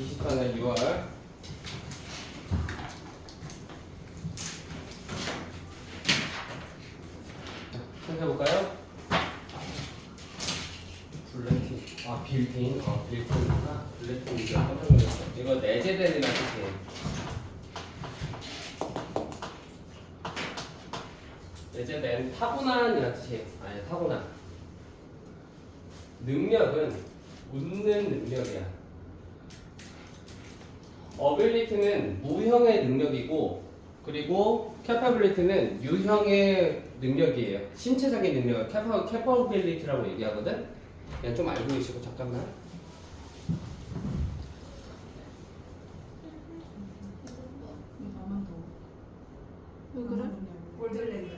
24년 6월. 해볼까요? 블랙팅, 빌팅, 빌팅이구나. 블랙팅 이거 깜짝 놀랐어. 이거 내재된이라는 뜻이에요. 내재된 타고난이라는 뜻이에요. 아니, 타고난. 능력은 웃는 능력이야. 어빌리티는 무형의 능력이고, 그리고 캐파빌리티는 유형의 능력이에요. 신체적인 능력을 캐파빌리티라고 얘기하거든. 그냥 좀 알고 계시고 잠깐만. 나만 더. 왜 그래? 월들레기.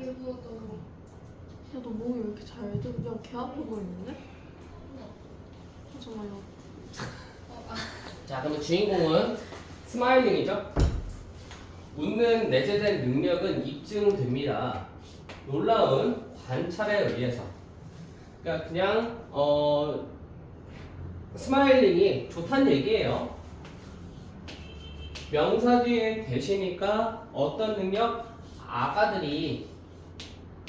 야, 너 몸이 왜 이렇게 잘 돼? 야, 개 아파 보이는데? 잠깐만요. 자, 그러면 주인공은 스마일링이죠. 웃는 내재된 능력은 입증됩니다. 놀라운 관찰에 의해서. 그러니까 그냥 스마일링이 좋다는 얘기예요. 명사 뒤에 대시니까 어떤 능력? 아가들이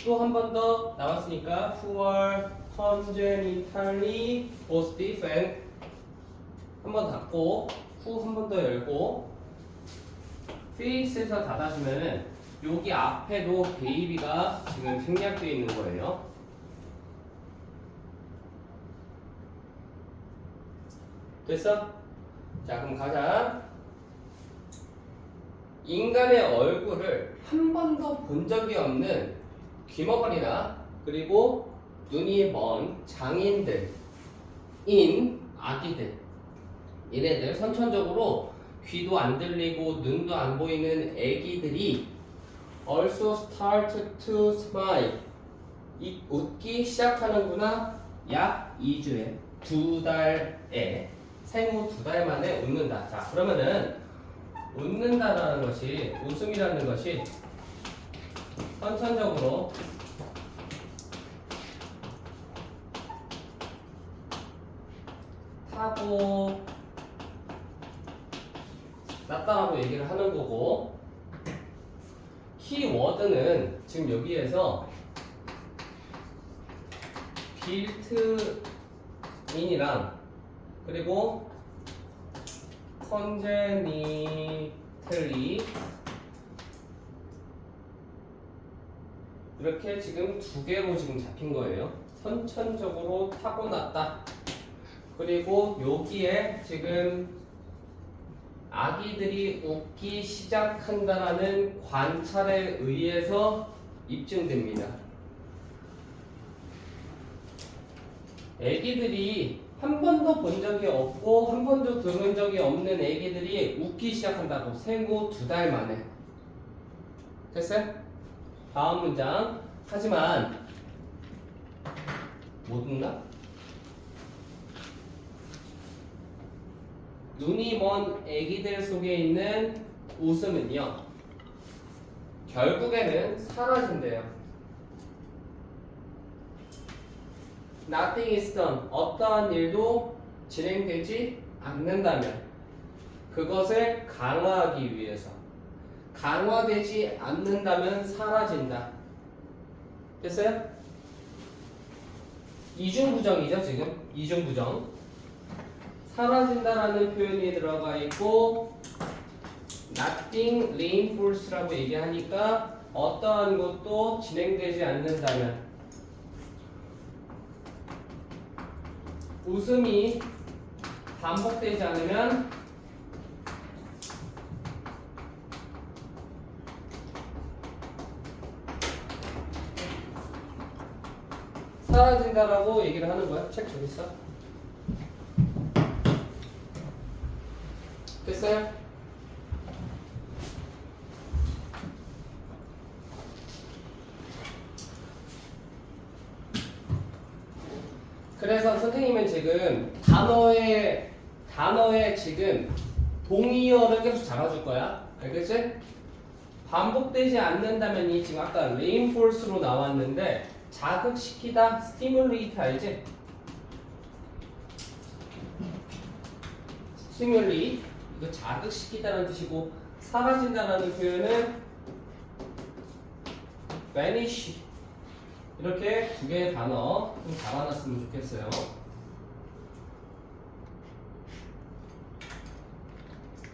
또 한 번 더 나왔으니까 who are congenitally positive and 한 번 닫고 who 한 번 더 열고 페이스에서 닫아주면은 여기 앞에도 베이비가 지금 생략되어 있는 거예요. 됐어? 자, 그럼 가자. 인간의 얼굴을 한 번도 본 적이 없는 귀머거리나 그리고 눈이 먼 장인들, 아기들, 얘네들 선천적으로 귀도 안 들리고 눈도 안 보이는 아기들이 also start to smile. 웃기 시작하는구나. 약 2주에 2달에 생후 2달 만에 웃는다. 자, 그러면은 웃는다라는 것이, 웃음이라는 것이 선천적으로 타고 났다라고 얘기를 하는 거고, 키워드는 지금 여기에서 빌트인이랑 그리고 congenitally 이렇게 지금 두 개로 지금 잡힌 거예요. 선천적으로 타고났다. 그리고 여기에 지금 아기들이 웃기 시작한다라는 관찰에 의해서 입증됩니다. 아기들이 한 번도 본 적이 없고 한 번도 들은 적이 없는 아기들이 웃기 시작한다고. 생후 2달 만에. 됐어요? 다음 문장. 하지만 못 웃나? 눈이 먼 아기들 속에 있는 웃음은요, 결국에는 사라진대요. Nothing is done. 어떠한 일도 진행되지 않는다면 그것을 강화하기 위해서, 강화되지 않는다면 사라진다. 됐어요? 이중부정이죠, 지금. 이중부정. 사라진다라는 표현이 들어가 있고, nothing reinforce라고 얘기하니까 어떠한 것도 진행되지 않는다면, 웃음이 반복되지 않으면 사라진다라고 얘기를 하는 거야. 책 저기 있어. 됐어요? 그래서 선생님은 지금 단어에 지금 동의어를 계속 잡아줄 거야. 알겠지? 반복되지 않는다면이 지금 아까 reinforce로 나왔는데 자극시키다, stimulate 알지? 스티뮬리 이거 자극시키다는 뜻이고 사라진다라는 표현은 vanish 이렇게 두 개의 단어 좀 잡아놨으면 좋겠어요.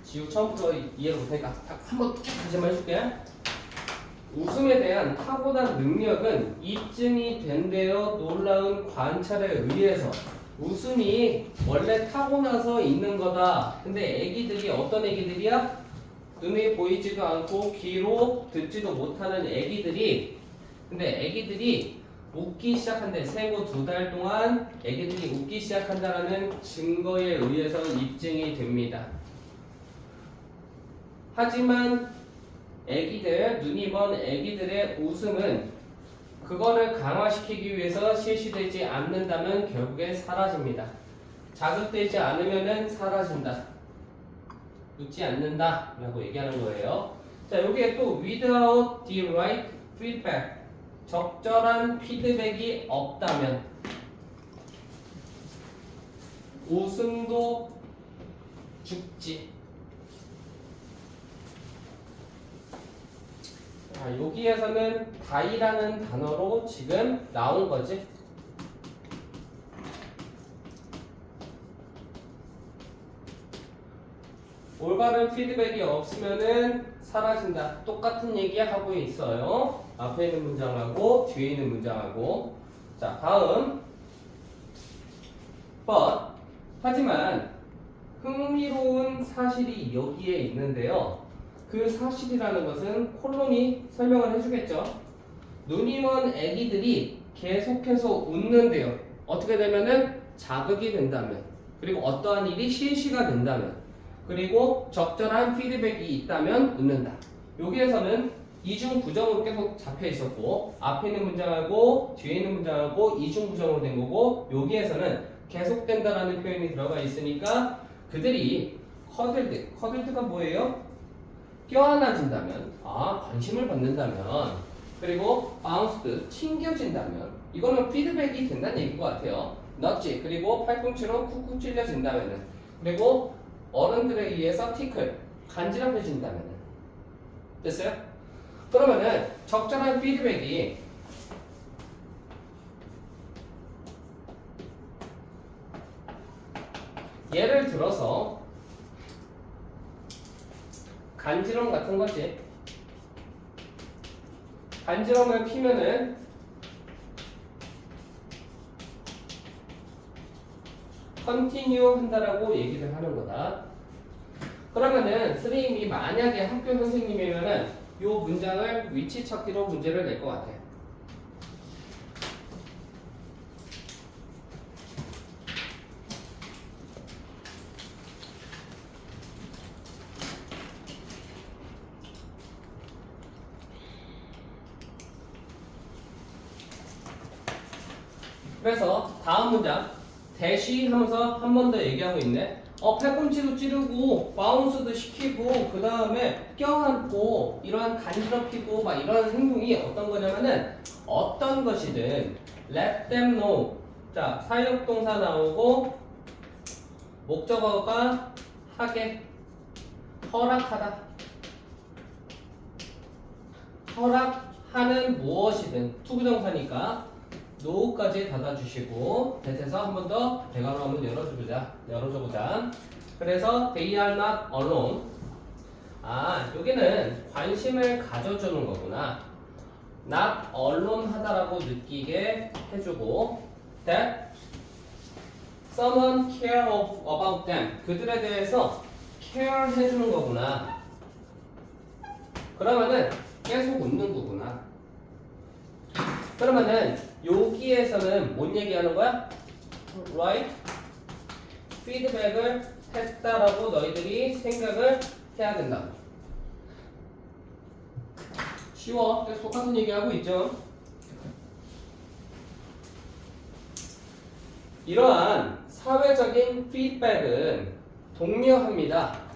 지우 처음부터 이해를 못하니까 한번 다시 한번 해줄게. 웃음에 대한 타고난 능력은 입증이 된대요. 놀라운 관찰에 의해서. 웃음이 원래 타고나서 있는 거다. 근데 애기들이 어떤 애기들이야? 눈에 보이지도 않고 귀로 듣지도 못하는 애기들이, 근데 애기들이 웃기 시작한대. 생후 2달 동안 애기들이 웃기 시작한다라는 증거에 의해서 입증이 됩니다. 하지만 애기들, 눈이 먼 애기들의 웃음은 그거를 강화시키기 위해서 실시되지 않는다면 결국에 사라집니다. 자극되지 않으면은 사라진다. 웃지 않는다 라고 얘기하는 거예요. 자, 여기에 또 without the right feedback, 적절한 피드백이 없다면 웃음도 죽지. 자, 여기에서는 die라는 단어로 지금 나온 거지. 올바른 피드백이 없으면은 사라진다. 똑같은 얘기 하고 있어요. 앞에 있는 문장하고 뒤에 있는 문장하고. 자, 다음. but 하지만 흥미로운 사실이 여기에 있는데요. 그 사실이라는 것은 콜롬이 설명을 해주겠죠. 눈이 먼 애기들이 계속해서 웃는데요. 어떻게 되면은 자극이 된다면, 그리고 어떠한 일이 실시가 된다면, 그리고 적절한 피드백이 있다면 웃는다. 여기에서는 이중 부정으로 계속 잡혀 있었고, 앞에 있는 문장하고 뒤에 있는 문장하고 이중 부정으로 된 거고, 여기에서는 계속된다라는 표현이 들어가 있으니까 그들이 커들드가 뭐예요? 껴안아진다면, 관심을 받는다면, 그리고 bounced, 튕겨진다면, 이거는 피드백이 된다는 얘기인 것 같아요. nudge, 그리고 팔꿈치로 쿡쿡 찔려진다면, 그리고 어른들에 의해서 티클, 간지럽혀진다면. 됐어요? 그러면은 적절한 피드백이 예를 들어서 간지럼 같은 거지. 간지럼을 피면은 컨티뉴 한다라고 얘기를 하는 거다. 그러면은 선생님이 만약에 학교 선생님이면은 이 문장을 위치 찾기로 문제를 낼 것 같아. 그래서 다음 문장 대시 하면서 한 번 더 얘기하고 있네. 팔꿈치도 찌르고 바운스도 시키고 그 다음에 껴안고 이러한 간지럽히고 막 이런 행동이 어떤 거냐면은 어떤 것이든 let them know. 자, 사역동사 나오고 목적어가 하게, 허락하다. 허락하는 무엇이든 투부정사니까 노까지 닫아주시고 대해서 한 번 더 대괄호 한번 열어줘보자. 그래서 they are not alone. 여기는 관심을 가져주는 거구나. not alone 하다라고 느끼게 해주고 that someone care about them. 그들에 대해서 care 해주는 거구나. 그러면은 계속 웃는 거구나. 그러면은 여기에서는 뭔 얘기하는 거야? right? 피드백을 했다라고 너희들이 생각을 해야 된다. 쉬워. 계속 똑같은 얘기하고 있죠. 이러한 사회적인 피드백은 독려합니다.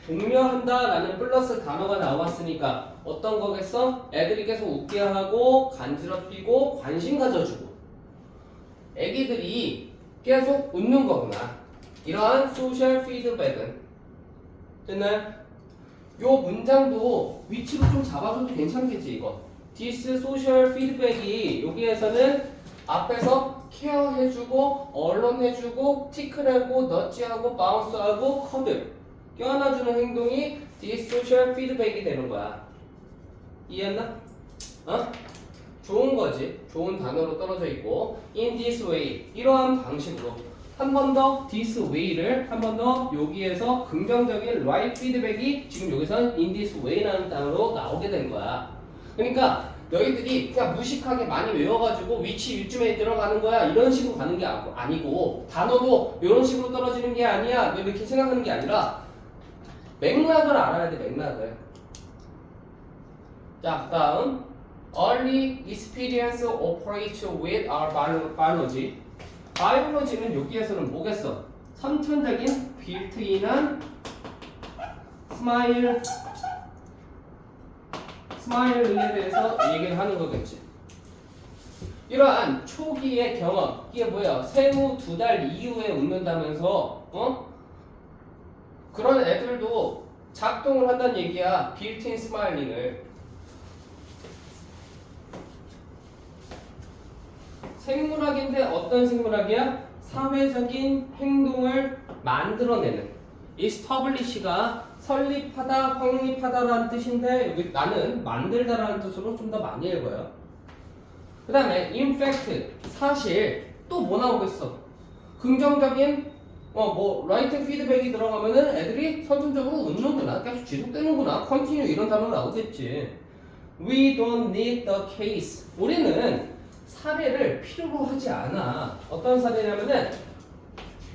독려한다라는 플러스 단어가 나왔으니까 어떤 거겠어? 애들이 계속 웃게 하고 간지럽히고 관심 가져주고 애기들이 계속 웃는 거구나. 이러한 소셜 피드백은 됐나요? 요 문장도 위치로 좀 잡아줘도 괜찮겠지 이거. This social feedback이 여기에서는 앞에서 케어해주고 언론해주고 티크내고 너찌하고 바운스하고 커드 껴안아주는 행동이 this social feedback이 되는 거야. 이해했나? 어? 좋은 거지. 좋은 단어로 떨어져 있고 in this way 이러한 방식으로 한 번 더 this way를 한 번 더 여기에서 긍정적인 right feedback이 지금 여기서 in this way라는 단어로 나오게 된 거야. 그러니까 너희들이 그냥 무식하게 많이 외워가지고 위치 이쯤에 들어가는 거야 이런 식으로 가는 게 아니고 단어도 이런 식으로 떨어지는 게 아니야 너 이렇게 생각하는 게 아니라 맥락을 알아야 돼 맥락을. 자 다음 early experience operates with our biology. 바이올로지는 여기에서는 뭐겠어? 선천적인 빌트인한 스마일에 대해서 얘기를 하는 거겠지. 이러한 초기의 경험 이게 뭐야? 생후 2달 이후에 웃는다면서 그런 애들도 작동을 한다는 얘기야. 빌트인 스마일링을. 생물학인데 어떤 생물학이야? 사회적인 행동을 만들어내는. establish가 설립하다, 확립하다라는 뜻인데 여기 나는 만들다라는 뜻으로 좀 더 많이 읽어요. 그 다음에 in fact, 사실 또 뭐 나오겠어? 긍정적인 right feedback이 들어가면은 애들이 선천적으로 웃는구나, 계속 지속되는구나, continue 이런 단어 나오겠지. We don't need the case. 우리는 사례를 필요로 하지 않아. 어떤 사례냐면은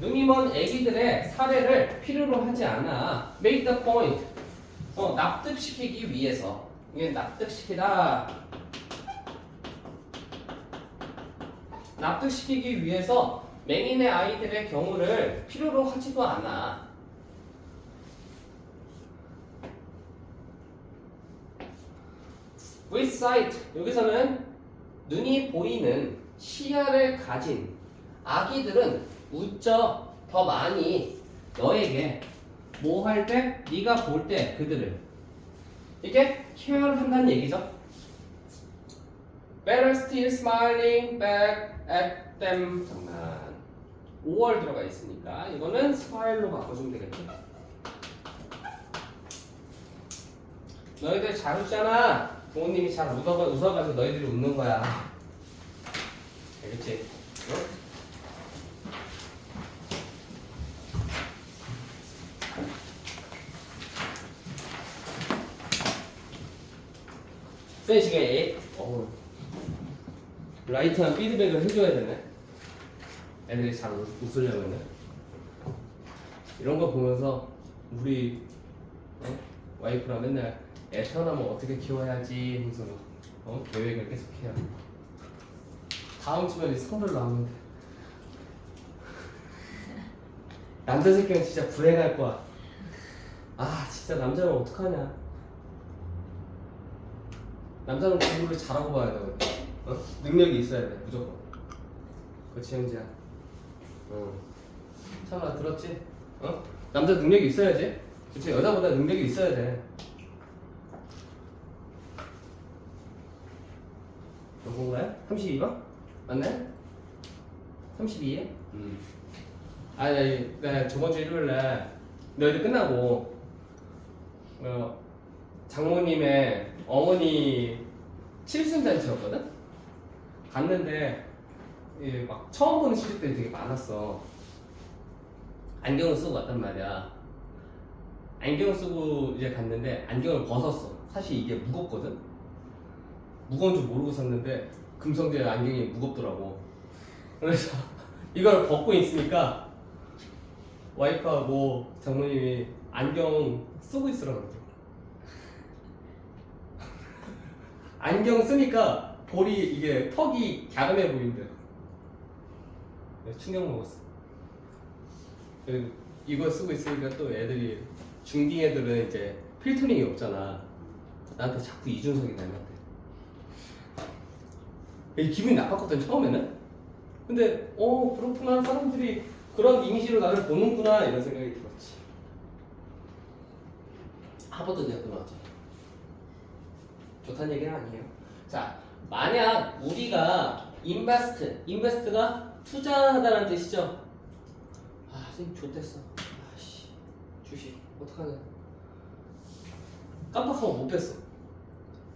눈이 먼 애기들의 사례를 필요로 하지 않아. Make the point. 납득시키기 위해서. 이게 납득시키다. 납득시키기 위해서 맹인의 아이들의 경우를 필요로 하지도 않아. With sight. 여기서는 눈이 보이는 시야를 가진 아기들은 웃죠. 더 많이 너에게 뭐 할 때? 네가 볼 때 그들을 이게 케어를 한다는 얘기죠. Better still smiling back at them. 잠깐 5월 들어가 있으니까 이거는 smile로 바꿔주면 되겠지. 너희들 잘 웃잖아. 부모님이 잘 웃어가지고 너희들이 웃는 거야. 알겠지? 응? 이 시간에 라이트한 피드백을 해줘야 되네. 애들이 잘 웃으려면은 이런 거 보면서 우리 와이프랑 맨날 애 태어나면 어떻게 키워야지 하면서 계획을 계속해요. 다음 주면에 서울 나오는데 남자 새끼는 진짜 불행할 거야. 아 진짜 남자는 어떡하냐. 남자는 공부를 잘하고 봐야 돼. 능력이 있어야 돼 무조건. 그렇지 형제야. 참아 들었지? 남자 능력이 있어야지. 그치 여자보다 능력이 있어야 돼. 요건가요? 32번? 맞나요? 32에? 아니 네, 저번 주 일요일날 너희들 끝나고 장모님의 어머니 칠순잔치였거든? 갔는데 막 처음 보는 친척들이 되게 많았어. 안경을 쓰고 왔단 말이야. 안경을 쓰고 이제 갔는데 안경을 벗었어. 사실 이게 무겁거든? 무거운 줄 모르고 샀는데 금성재 안경이 무겁더라고. 그래서 이걸 벗고 있으니까 와이프하고 장모님이 안경 쓰고 있으라고 그러더라고. 안경 쓰니까 볼이 이게 턱이 갸름해 보인대. 충격 먹었어. 그리고 이거 쓰고 있으니까 또 애들이 중딩 애들은 이제 필터링이 없잖아. 나한테 자꾸 이준석이 닮았대. 기분이 나빴거든 처음에는. 근데 그렇구나 사람들이 그런 이미지로 나를 보는구나 이런 생각이 들었지. 하버드 대학교 나왔지. 좋다는 얘기는 아니에요. 자, 만약 우리가 인베스트가 투자하다는 뜻이죠. 아, 선생님 좋댔어. 아씨, 주식 어떡하냐. 깜빡하고 못 뺐어.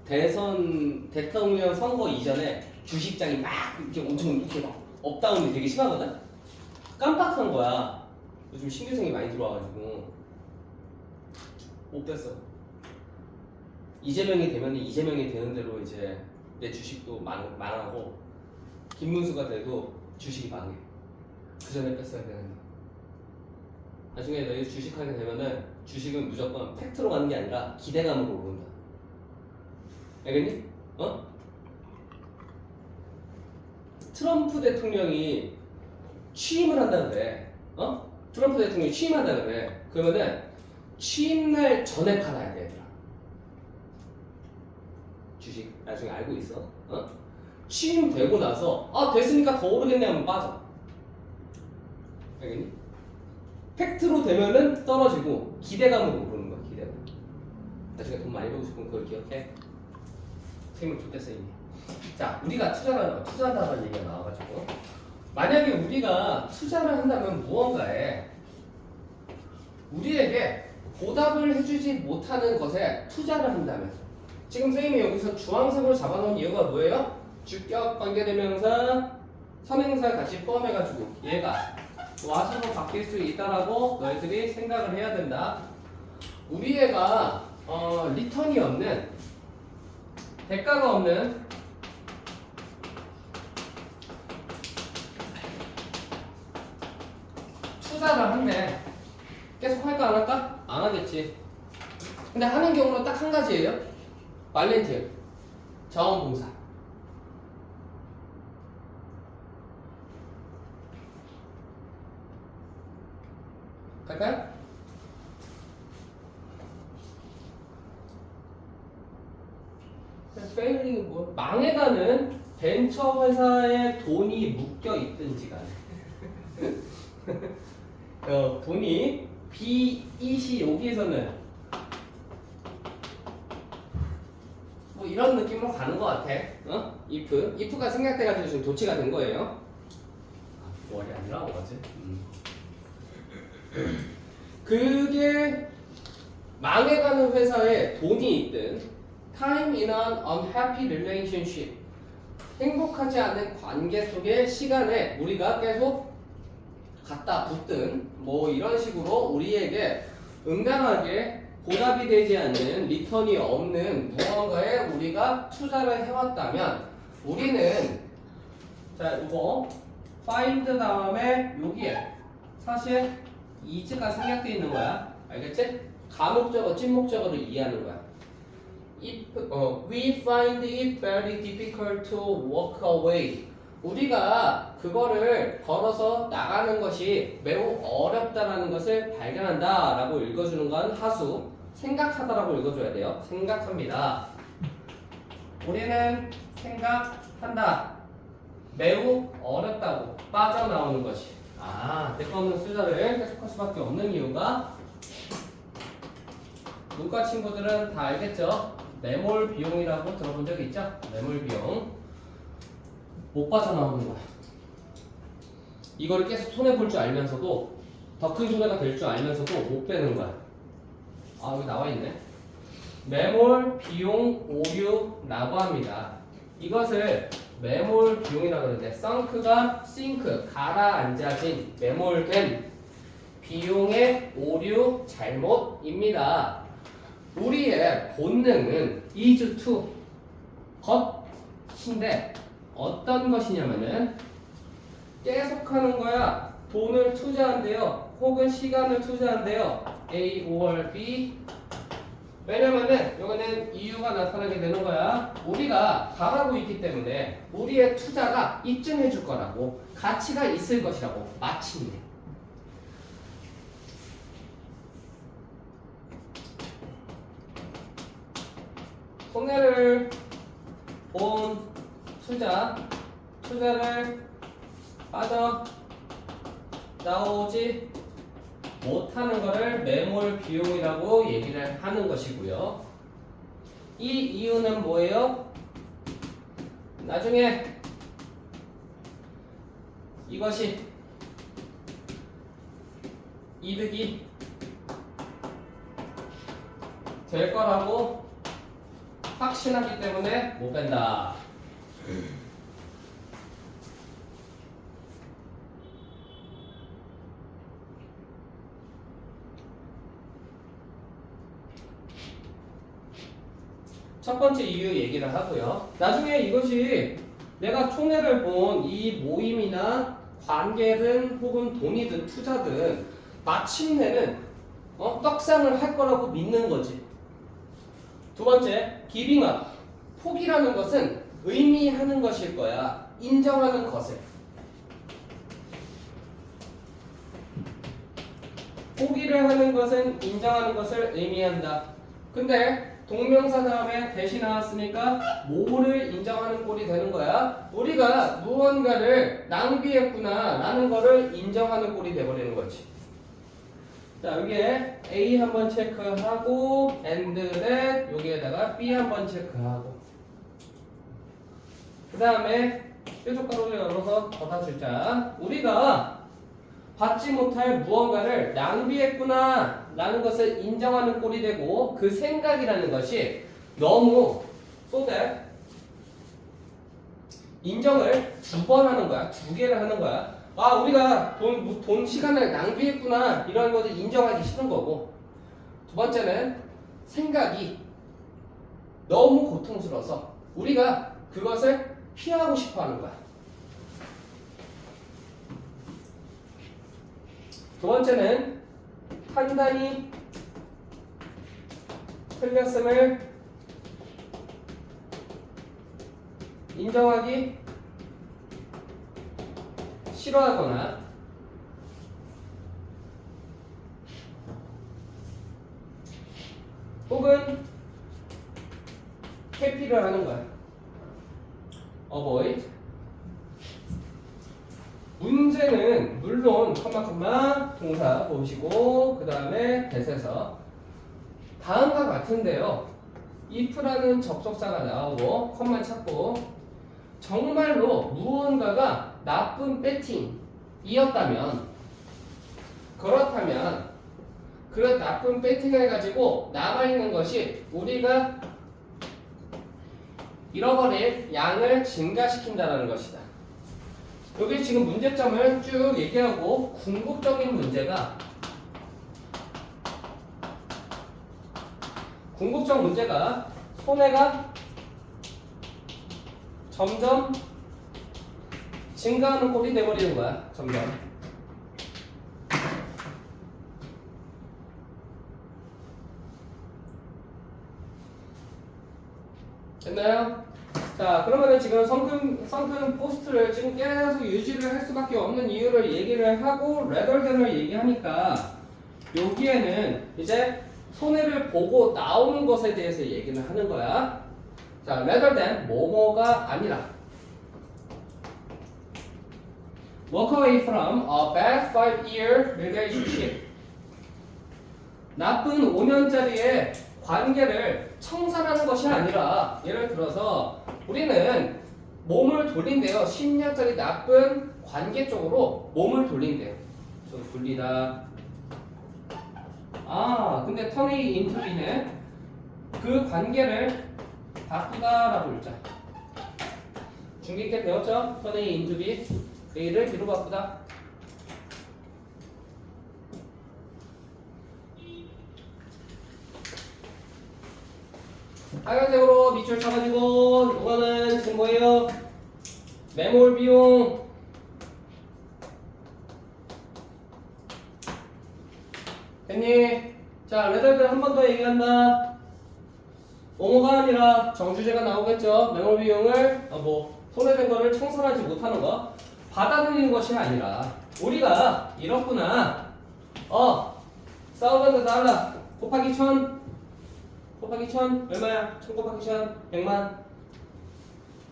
대통령 선거 이전에 주식장이 막 이렇게 엄청 이렇게 막 업다운이 되게 심하거든. 깜빡한 거야. 요즘 신규생이 많이 들어와가지고 못 뺐어. 이재명이 되면 이재명이 되는 대로 이제 내 주식도 망하고 김문수가 돼도 주식이 망해. 그 전에 뺐어야 되는데. 나중에 너희 주식하게 되면은 주식은 무조건 팩트로 가는 게 아니라 기대감으로 오른다. 알겠니? 어? 트럼프 대통령이 취임을 한다 그래. 어? 트럼프 대통령이 취임한다 그래. 그러면은 취임날 전에 팔아야 돼, 얘들아. 주식 나중에 알고 있어. 어? 취임되고 나서 아 됐으니까 더 오르겠네 하면 빠져. 알겠니? 팩트로 되면은 떨어지고 기대감으로 오르는 거야. 기대감. 나중에 돈 많이 벌고 싶으면 그걸 기억해. 생물 좋댔어 이미. 자, 우리가 투자한다는 얘기가 나와가지고 만약에 우리가 투자를 한다면 무언가에 우리에게 보답을 해주지 못하는 것에 투자를 한다면 지금 선생님이 여기서 주황색으로 잡아놓은 이유가 뭐예요? 주격 관계대명사 선행사 같이 포함해가지고 얘가 와서도 바뀔 수 있다라고 너희들이 생각을 해야 된다. 우리 애가 리턴이 없는 대가가 없는 투자를 한대. 계속 할까 안 할까? 안 하겠지. 근데 하는 경우는 딱 한 가지예요. 발렌티어 자원봉사. 갈까요? 페일링은 뭐 망해가는 벤처 회사에 돈이 묶여 있든지 간에 돈이 빚이 여기에서는 뭐 이런 느낌으로 가는 것 같아. if가 생략돼가지고 지금 도치가 된 거예요. 월이 아니라 어제. 그게 망해가는 회사에 돈이 있든 time in an unhappy relationship 행복하지 않은 관계 속의 시간에 우리가 계속 갖다 붙든 뭐 이런 식으로 우리에게 응당하게 보답이 되지 않는 리턴이 없는 무언가에 우리가 투자를 해왔다면 우리는 자 이거 find 다음에 여기에 사실 is가 생략되어 있는 거야. 알겠지? 가목적어, 찐목적어를 이해하는 거야. We find it very difficult to walk away. 우리가 그거를 걸어서 나가는 것이 매우 어렵다라는 것을 발견한다 라고 읽어주는 건 하수. 생각하다라고 읽어줘야 돼요. 생각합니다. 우리는 생각한다. 매우 어렵다고 빠져나오는 것이. 대가 없는 투자를 계속할 수밖에 없는 이유가 문과 친구들은 다 알겠죠? 매몰 비용이라고 들어본 적 있죠? 매몰 비용. 못 빠져나오는 거야. 이거를 계속 손해볼 줄 알면서도 더 큰 손해가 될 줄 알면서도 못 빼는 거야. 여기 나와있네. 매몰 비용 오류라고 합니다. 이것을 매몰 비용이라고 하는데 썬크가 싱크 가라앉아진 매몰된 비용의 오류 잘못입니다. 우리의 본능은 is to 것인데 어떤 것이냐면은 계속하는 거야. 돈을 투자한대요. 혹은 시간을 투자한대요. A or B. 왜냐면은 이거는 이유가 나타나게 되는 거야. 우리가 바라고 있기 때문에 우리의 투자가 입증해 줄 거라고 가치가 있을 것이라고 마침내. 손해를 본 투자를 빠져 나오지 못하는 거를 매몰 비용이라고 얘기를 하는 것이고요. 이 이유는 뭐예요? 나중에 이것이 이득이 될 거라고 확신하기 때문에 못 뺀다. 첫 번째 이유 얘기를 하고요. 나중에 이것이 내가 총회를 본 이 모임이나 관계든 혹은 돈이든 투자든 마침내는 떡상을 할 거라고 믿는 거지. 두 번째, giving up. 포기라는 것은 의미하는 것일 거야. 인정하는 것을. 포기를 하는 것은 인정하는 것을 의미한다. 근데 동명사 다음에 대시 나왔으니까 뭐를 인정하는 꼴이 되는 거야? 우리가 무언가를 낭비했구나 라는 거를 인정하는 꼴이 돼버리는 거지. 자, 여기에 A 한번 체크하고 and that 여기에다가 B 한번 체크하고 그 다음에 뾰족가루를 열어서 걷어주자. 우리가 받지 못할 무언가를 낭비했구나 라는 것을 인정하는 꼴이 되고 그 생각이라는 것이 너무 쏟아 인정을 두 번 하는 거야. 두 개를 하는 거야. 아, 우리가 돈 시간을 낭비했구나 이런 것을 인정하기 싫은 거고, 두 번째는 생각이 너무 고통스러워서 우리가 그것을 피하고 싶어 하는 거야. 두 번째는 판단이 틀렸음을 인정하기 싫어하거나 혹은 회피를 하는 거야. avoid. 문제는 물론 컴마 동사 보시고 그 다음에 대세서 다음과 같은데요. if라는 접속사가 나오고 컴마 찾고 정말로 무언가가 나쁜 배팅이었다면 그렇다면 그 나쁜 배팅을 가지고 남아있는 것이 우리가 잃어버릴 양을 증가시킨다는 것이다. 여기 지금 문제점을 쭉 얘기하고 궁극적인 문제가 손해가 점점 증가하는 꼴이 돼버리는 거야. 점점. 됐나요? 자, 그러면은 지금 성금 포스트를 지금 계속 유지를 할 수밖에 없는 이유를 얘기를 하고 rather than을 얘기하니까 여기에는 이제 손해를 보고 나오는 것에 대해서 얘기를 하는 거야. 자, rather than 뭐뭐가 아니라 walk away from a bad 5-year relationship. 나쁜 5년짜리의 관계를 청산하는 것이 아니라 예를 들어서 우리는 몸을 돌린대요. 10년짜리 나쁜 관계 쪽으로 몸을 돌린대요. 좀 돌리다. 아, 근데 turn it into be는 그 관계를 바꾸다라고 읽자. 중기 때 배웠죠? turn it into be. A를 B로 바꾸다. 하얀색으로 밑줄 쳐가지고 이거는 지금 뭐예요? 매몰 비용. 됐니? 자, 레더들 한 번 더 얘기한다. 뭐뭐가 아니라 정주제가 나오겠죠. 매몰 비용을 손해된 거를 청산하지 못하는 거. 받아들이는 것이 아니라 우리가 이렇구나. $1,000 곱하기 1000 곱하기 1000 얼마야? 1000 곱하기 1000 100만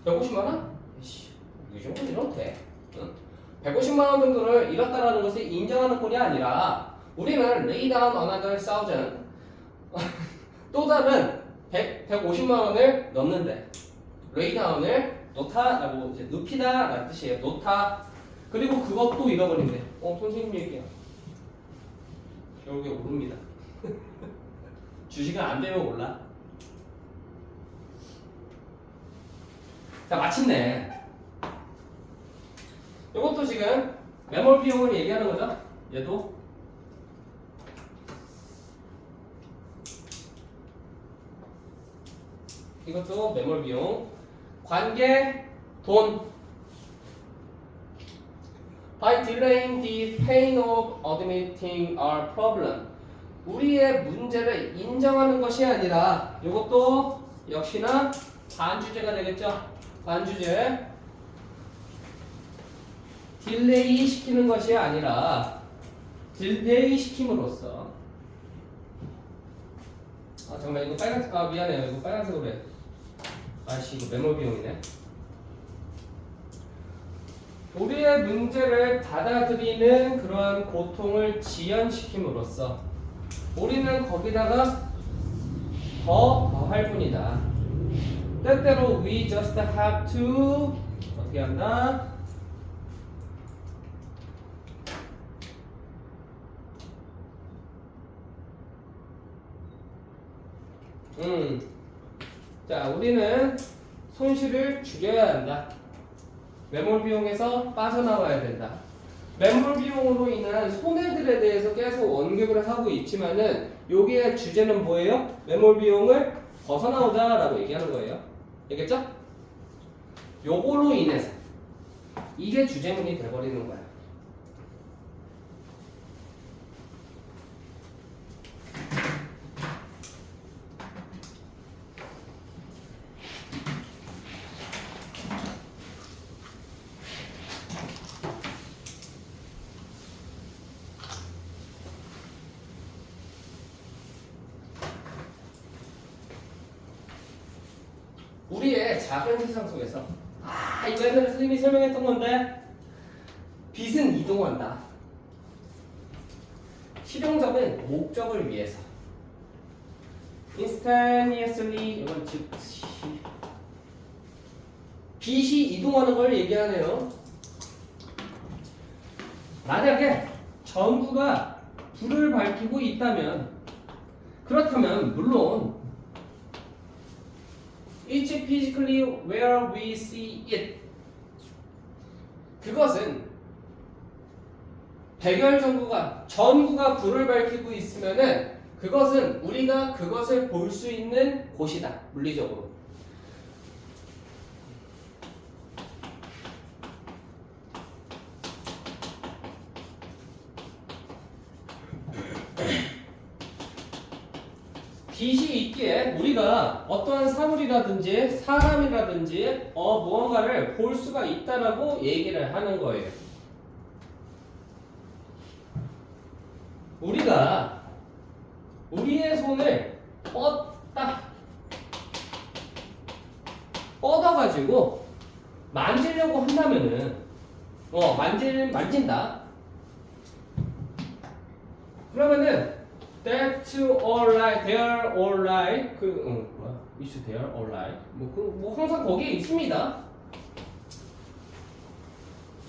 150만원? 이씨, 이 정도는 이러면 돼. 응? 150만 원 정도를 잃었다라는 것을 인정하는 꼴이 아니라 우리는 lay down another thousand 또 다른 150만 원을 넣는데 lay down을 놓다라고 이제 눕히다 라는 뜻이에요. 놓다. 그리고 그것도 잃어버린대. 선생님 얘기야. 결국에 오릅니다. 주식은 안 되면 올라. 자, 마침내 이것도 지금 매몰 비용을 얘기하는 거죠. 얘도 이것도 매몰 비용. 관계 돈. By delaying the pain of admitting our problem. 우리의 문제를 인정하는 것이 아니라 이것도 역시나 반주제가 되겠죠. 반주제. 딜레이 시키는 것이 아니라 딜레이 시킴으로써 잠깐만 이거 빨간색 미안해요. 이거 빨간색으로 해. 아씨 이거 메모 비용이네. 우리의 문제를 받아들이는 그러한 고통을 지연시킴으로써 우리는 거기다가 더할 뿐이다. 때때로 we just have to 어떻게 한다? 자, 우리는 손실을 줄여야 한다. 매몰 비용에서 빠져나와야 된다. 매몰 비용으로 인한 손해들에 대해서 계속 언급을 하고 있지만은 여기에 주제는 뭐예요? 매몰 비용을 벗어나오자라고 얘기하는 거예요. 알겠죠? 요걸로 인해서 이게 주제문이 돼버리는 거야. 우리의 작은 세상 속에서 이거 옛날에 선생님이 설명했던 건데 빚은 이동한다. 실용적인 목적을 위해서 instantaneously 이건 즉시 빚이 이동하는 걸 얘기하네요. 만약에 전구가 불을 밝히고 있다면 그렇다면 물론 It's physically where we see it. 그것은 백열 전구가 불을 밝히고 있으면은 그것은 우리가 그것을 볼 수 있는 곳이다. 물리적으로. 빚이 있기에 우리가 어떠한 사물이라든지 사람이라든지 무언가를 볼 수가 있다라고 얘기를 하는 거예요. 우리가 우리의 손을 뻗어가지고 만지려고 한다면은 만진다. 그러면은 That's alright, they're alright. Is there alright? 뭐 항상 거기에 있습니다.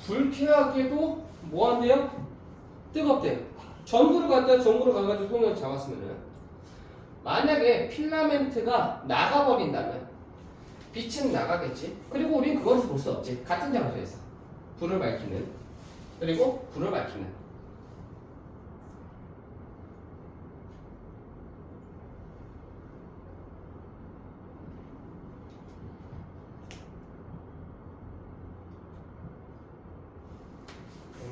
불쾌하게도 뭐 한대요? 뜨겁대요. 전구를 가가지고 손을 잡았으면은 만약에 필라멘트가 나가버린다면 빛은 나가겠지. 그리고 우린 그것을 볼 수 없지. 같은 장소에서 불을 밝히는 그리고 불을 밝히는.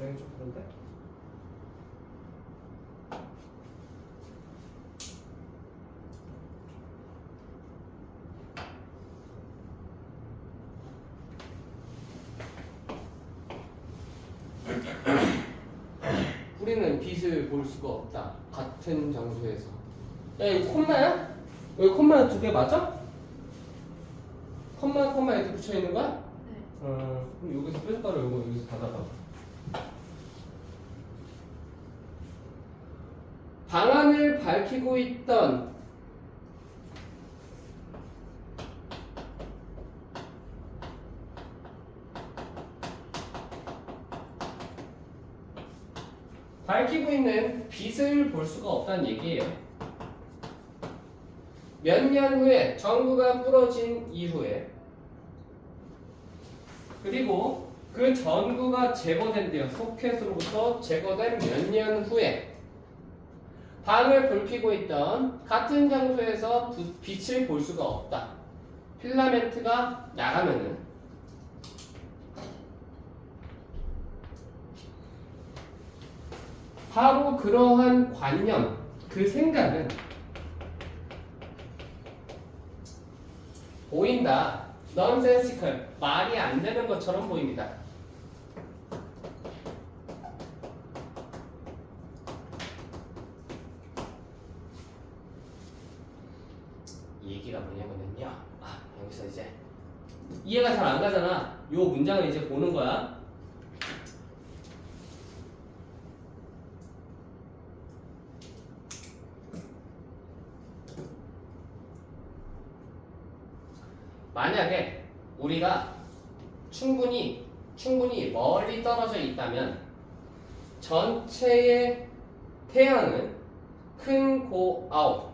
좀 그런데? 우리는 빛을 볼 수가 없다. 같은 장소에서. 야, 이거 콤마야? 여기 콤마 두 개 맞아? 콤마 이렇게 붙여 있는 거야? 네. 그럼 여기서 뾰족가루 여기서 닫아봐. 방안을 밝히고 있던 밝히고 있는 빛을 볼 수가 없다는 얘기예요. 몇 년 후에 전구가 부러진 이후에 그리고 그 전구가 제거된대요. 소켓으로부터 제거된 몇 년 후에 방을 불피고 있던 같은 장소에서 빛을 볼 수가 없다. 필라멘트가 나가면은 바로 그러한 관념, 그 생각은 보인다. nonsensical, 말이 안 되는 것처럼 보입니다. 이 얘기가 뭐냐면요. 여기서 이제 이해가 잘 안 가잖아. 요 문장을 이제 보는 거야. 만약에 우리가 충분히 멀리 떨어져 있다면 전체의 태양은 큰 고 아웃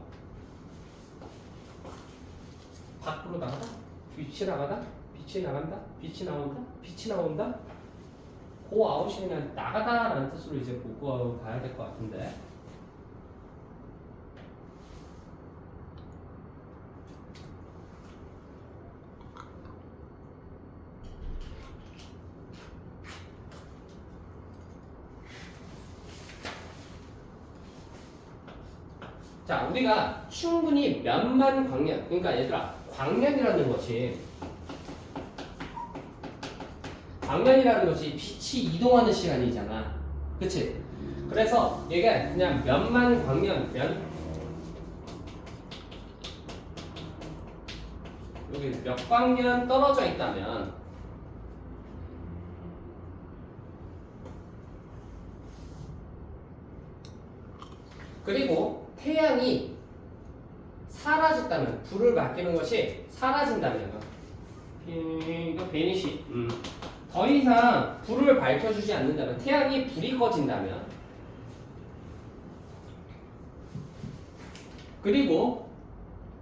밖으로 나가다? 빛이 나가다? 빛이 나간다? 빛이 나온다? 빛이 나온다? 고 아웃이 그냥 나가다 라는 뜻으로 이제 보고 가야 될 것 같은데 자, 우리가 충분히 몇만 광년, 그러니까 얘들아, 광년이라는 것이 빛이 이동하는 시간이잖아. 그치? 그래서 얘가 그냥 몇만 광년, 여기 몇 광년 떨어져 있다면 그리고 태양이 사라졌다면 불을 맡기는 것이 사라진다면 이거 베니시 더 이상 불을 밝혀주지 않는다면 태양이 불이 꺼진다면 그리고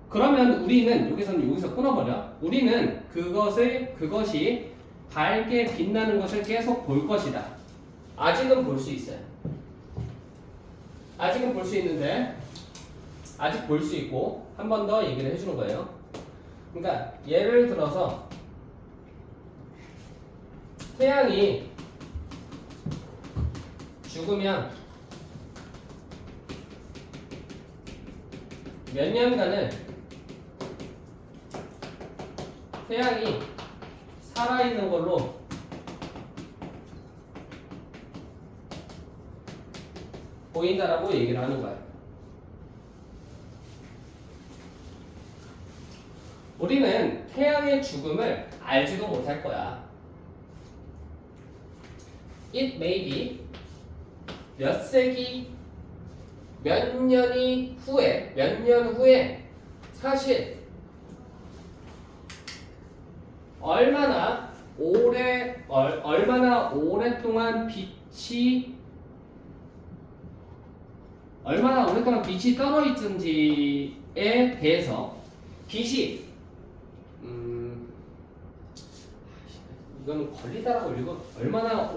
그러면 우리는 여기서 끊어버려. 우리는 그것이 밝게 빛나는 것을 계속 볼 것이다. 아직은 볼 수 있어요. 아직은 볼 수 있는데 아직 볼 수 있고 한 번 더 얘기를 해주는 거예요. 그러니까 예를 들어서 태양이 죽으면 몇 년간은 태양이 살아있는 걸로 보인다라고 얘기를 하는 거야. 우리는 태양의 죽음을 알지도 못할 거야. It may be 몇 세기, 몇 년 후에 사실 얼마나 오랫동안 빛이 떨어 있는지에 대해서 빛이 이건 걸리다라고 읽어. 얼마나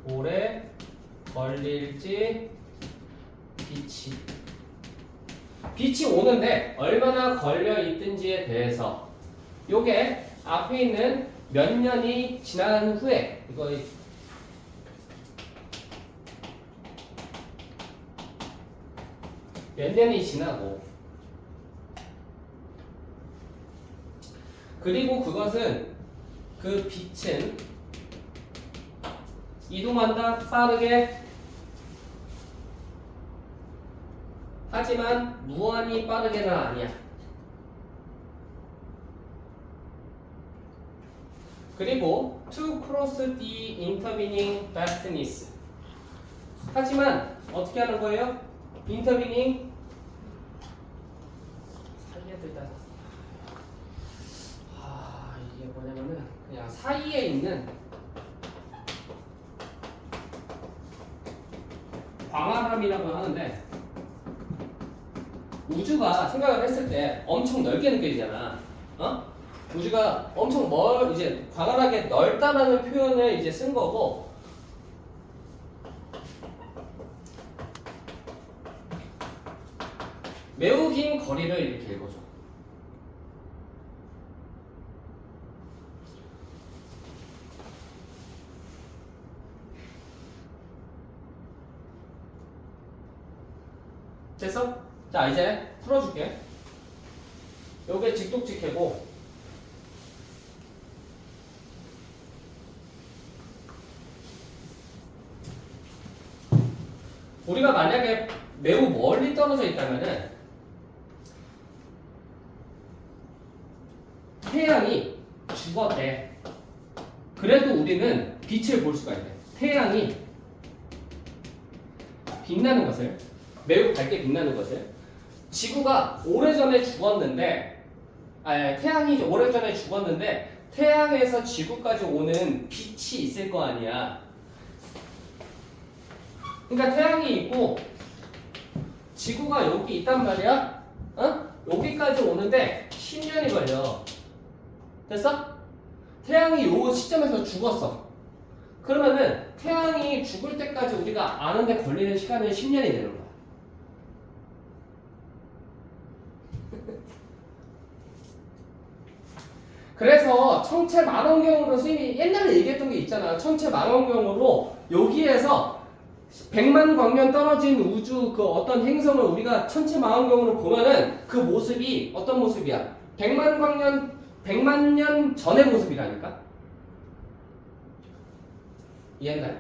오래 걸릴지 빛이 오는데 얼마나 걸려 있든지에 대해서 요게 앞에 있는 몇 년이 지난 후에 이거 몇 년이 지나고 그리고 그 빛은 이동한다 빠르게 하지만 무한히 빠르게는 아니야. 그리고 to cross the intervening vastness 하지만 어떻게 하는 거예요? 인터비닝 사이에 들다. 이게 뭐냐면은 그냥 사이에 있는 광활함이라고 하는데 우주가 생각을 했을 때 엄청 넓게 느껴지잖아. 우주가 엄청 이제 광활하게 넓다라는 표현을 이제 쓴 거고 매우 긴 거리를 이렇게 읽어줘. 됐어? 자 이제 풀어줄게. 요게 직독직해고 우리가 만약에 매우 멀리 떨어져 있다면은 태양이 죽었대. 그래도 우리는 빛을 볼 수가 있대. 태양이 빛나는 것을, 매우 밝게 빛나는 것을, 지구가 오래전에 죽었는데, 태양이 오래전에 죽었는데 태양에서 지구까지 오는 빛이 있을 거 아니야. 그러니까 태양이 있고 지구가 여기 있단 말이야. 여기까지 오는데 10년이 걸려. 됐어? 태양이 요 시점에서 죽었어. 그러면은 태양이 죽을 때까지 우리가 아는데 걸리는 시간은 10년이 되는 거야. 그래서 천체망원경으로 선생님이 옛날에 얘기했던 게 있잖아. 천체망원경으로 여기에서 100만 광년 떨어진 우주 그 어떤 행성을 우리가 천체망원경으로 보면은 그 모습이 어떤 모습이야? 100만 년 전의 모습이라니까? 이해했나요?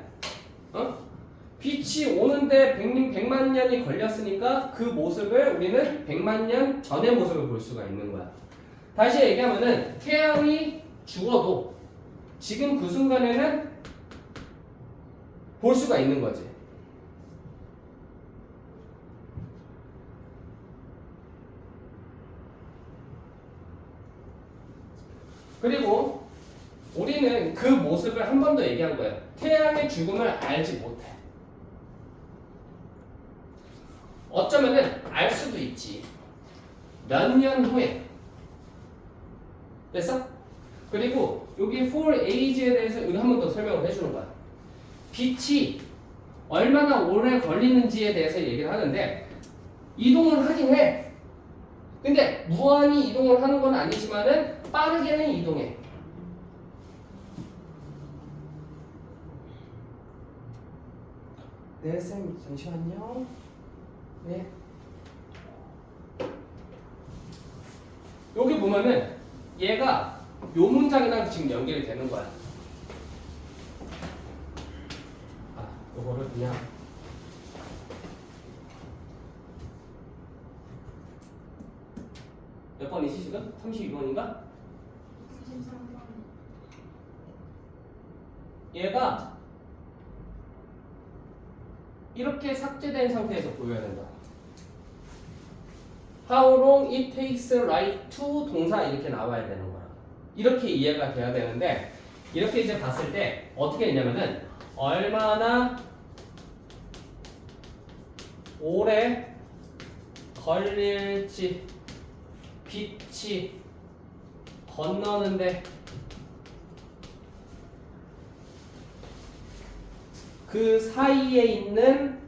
빛이 오는데 100만 년이 걸렸으니까 그 모습을 우리는 100만 년 전의 모습을 볼 수가 있는 거야. 다시 얘기하면은 태양이 죽어도 지금 그 순간에는 볼 수가 있는 거지. 그리고 우리는 그 모습을 한 번 더 얘기한 거예요. 태양의 죽음을 알지 못해. 어쩌면은 알 수도 있지. 몇 년 후에. 됐어? 그리고 여기 for age에 대해서 여기 한 번 더 설명을 해주는 거야. 빛이 얼마나 오래 걸리는지에 대해서 얘기를 하는데 이동을 하긴 해. 근데 무한히 이동을 하는 건 아니지만은 빠르게는 이동해. 네, 쌤 잠시만요. 네. 여기 보면은 얘가 요 문장이랑 지금 연결이 되는 거야. 요거를 그냥 몇 번이지 지금? 32번인가? 33번. 얘가 이렇게 삭제된 상태에서 보여야 된다. How long it takes right to 동사 이렇게 나와야 되는 거야. 이렇게 이해가 돼야 되는데 이렇게 이제 봤을 때 어떻게 했냐면은 얼마나 오래 걸릴지 빛이 건너는데 그 사이에 있는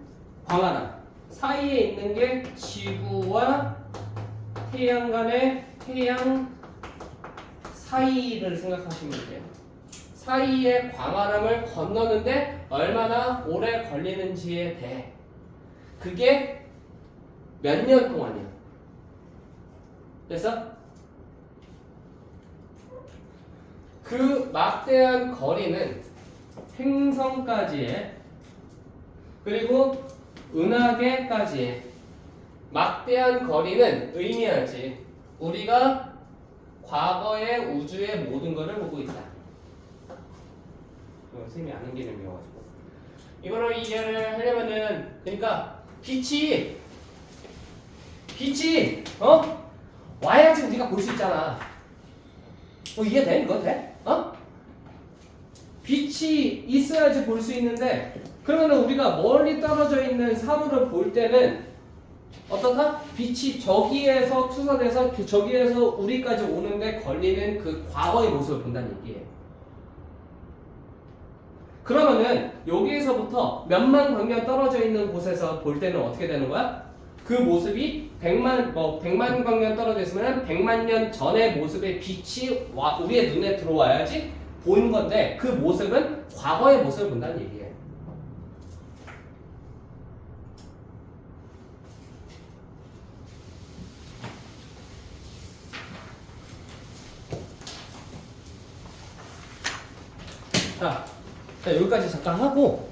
광활함 사이에 있는 게 지구와 태양 간의 태양 사이를 생각하시면 돼요. 사이의 광활함을 건너는데 얼마나 오래 걸리는지에 대해 그게 몇 년 동안이야. 됐어? 그 막대한 거리는 행성까지의 그리고 은하계까지의 막대한 거리는 의미하지 우리가 과거의 우주의 모든 것을 보고 있다. 선생님이 아는 개념이어가지고 이거를 이해를 하려면은 그러니까 빛이 와야지 우리가 볼 수 있잖아. 이해돼? 이거 돼? 빛이 있어야지 볼 수 있는데 그러면 우리가 멀리 떨어져 있는 사물을 볼 때는 어떻다? 빛이 저기에서 투선해서 저기에서 우리까지 오는데 걸리는 그 과거의 모습을 본다는 얘기예요. 그러면은 여기에서부터 몇만 광년 떨어져 있는 곳에서 볼 때는 어떻게 되는 거야? 그 모습이 100만 광년 떨어져 있으면 100만 년 전의 모습의 빛이 우리의 눈에 들어와야지 보는 건데 그 모습은 과거의 모습을 본다는 얘기예요. 자, 여기까지 잠깐 하고